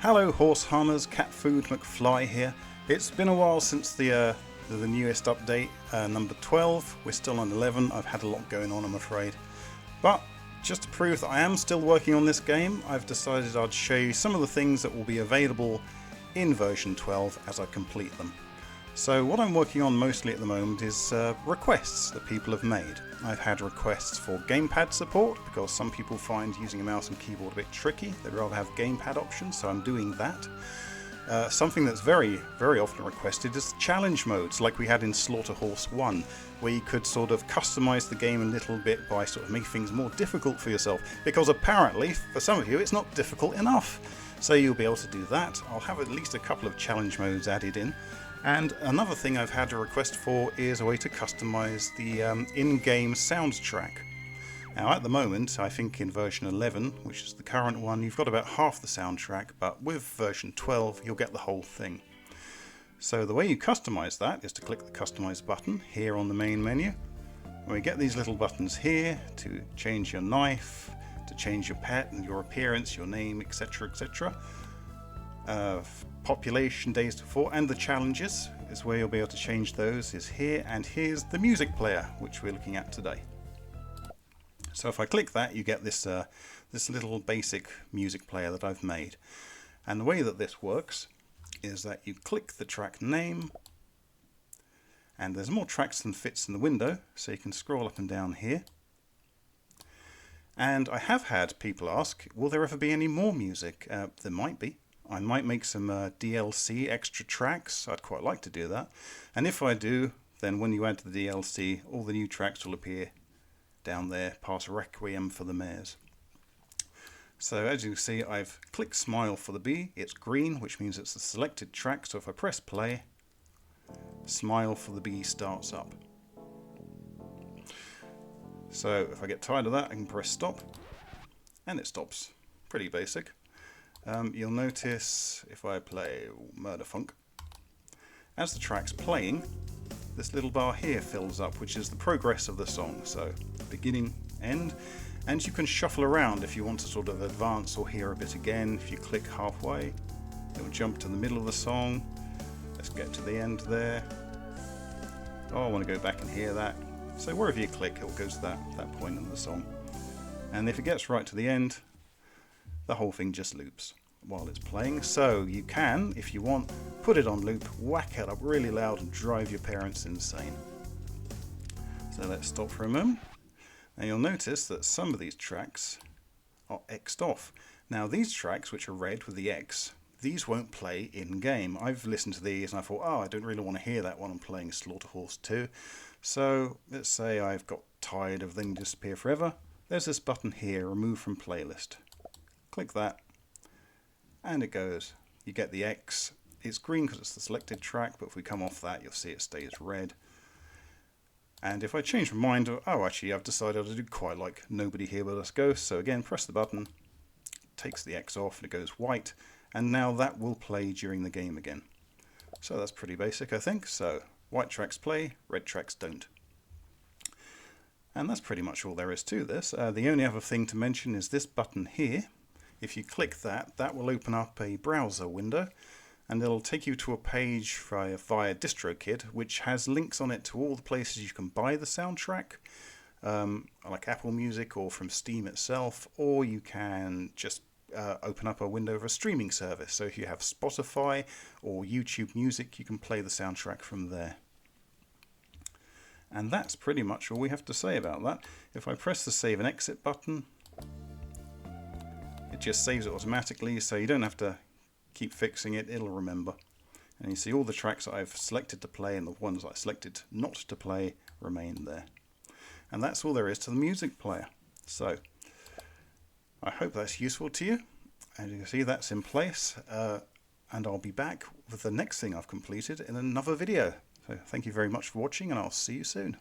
Hello horse hummers, Cat Food McFly here. It's been a while since the newest update, number 12. We're still on 11. I've had a lot going on, I'm afraid. But just to prove that I am still working on this game, I've decided I'd show you some of the things that will be available in version 12 as I complete them. So what I'm working on mostly at the moment is requests that people have made. I've had requests for gamepad support because some people find using a mouse and keyboard a bit tricky. They'd rather have gamepad options, so I'm doing that. Something that's very often requested is challenge modes like we had in Slaughterhorse 1, where you could sort of customize the game a little bit by sort of making things more difficult for yourself, because apparently for some of you it's not difficult enough. So you'll be able to do that. I'll have at least a couple of challenge modes added in. And another thing I've had a request for is a way to customize the in-game soundtrack. Now at the moment, I think in version 11, which is the current one, you've got about half the soundtrack, but with version 12 you'll get the whole thing. So the way you customize that is to click the customize button here on the main menu. And we get these little buttons here to change your knife, to change your pet and your appearance, your name, etc, etc. Population, days to 4, and the challenges is where you'll be able to change those, is here, and here's the music player which we're looking at today. So if I click that, you get this this little basic music player that I've made, and the way that this works is that you click the track name, and there's more tracks than fits in the window, so you can scroll up and down here. And I have had people ask, will there ever be any more music? There might be. I might make some DLC extra tracks. I'd quite like to do that. And if I do, then when you add to the DLC, all the new tracks will appear down there, past Requiem for the Mares. So as you can see, I've clicked Smile for the bee. It's green, which means it's the selected track. So if I press play, Smile for the bee starts up. So if I get tired of that, I can press stop, and it stops. Pretty basic. You'll notice if I play Murderfunk, as the track's playing, this little bar here fills up, which is the progress of the song. So beginning, end, and you can shuffle around if you want to sort of advance or hear a bit again. If you click halfway, it will jump to the middle of the song. Let's get to the end there. Oh, I want to go back and hear that. So wherever you click, it will go to that point in the song. And if it gets right to the end, the whole thing just loops while it's playing. So you can, if you want, put it on loop, whack it up really loud and drive your parents insane. So let's stop for a moment. Now you'll notice that some of these tracks are X'd off. Now these tracks, which are red with the X, these won't play in-game. I've listened to these and I thought, oh, I don't really want to hear that when I'm playing Slaughterhorse 2. So let's say I've got tired of Then Disappear Forever. There's this button here, Remove from Playlist. Click that, and it goes. You get the X. It's green because it's the selected track, but if we come off that, you'll see it stays red. And if I change my mind, oh, actually, I've decided I do quite like Nobody Here But Us Ghosts. So again, press the button, takes the X off, and it goes white. And now that will play during the game again. So that's pretty basic, I think. So white tracks play, red tracks don't. And that's pretty much all there is to this. The only other thing to mention is this button here. If you click that, that will open up a browser window, and it'll take you to a page via DistroKid, which has links on it to all the places you can buy the soundtrack, like Apple Music or from Steam itself, or you can just open up a window of a streaming service. So if you have Spotify or YouTube Music, you can play the soundtrack from there. And that's pretty much all we have to say about that. If I press the Save and Exit button, it just saves it automatically, so you don't have to keep fixing it, it'll remember. And you see all the tracks that I've selected to play and the ones I selected not to play remain there. And that's all there is to the music player. So I hope that's useful to you. And you can see that's in place, and I'll be back with the next thing I've completed in another video. So thank you very much for watching, and I'll see you soon.